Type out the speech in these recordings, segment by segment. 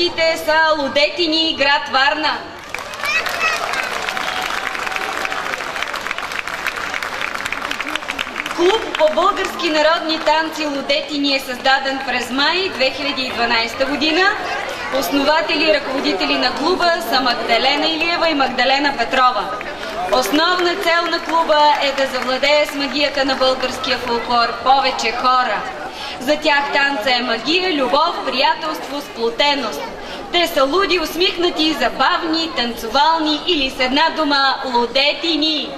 българските са Лудетини, град Варна. Клуб по български народни танци Лудетини е създаден през май 2012 година. Основатели и ръководители на клуба са Магдалена Илиева и Магдалена Петрова. Основна цел на клуба е да завладее с магията на българския фолклор повече хора. За тях танца е магия, любов, приятелство, сплотеност. Те са луди, усмихнати, забавни, танцувални или с една дума лудетини.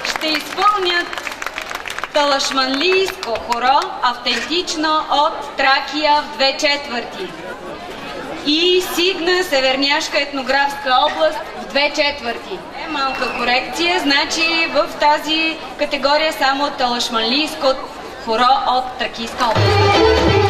Ще изпълнят талашманлийско хоро, автентично от Тракия в 2/4 и Сидна, Северняшка етнографска област в 2/4. Малка корекция, значи в тази категория само талашманлийско хоро от Тракийска област.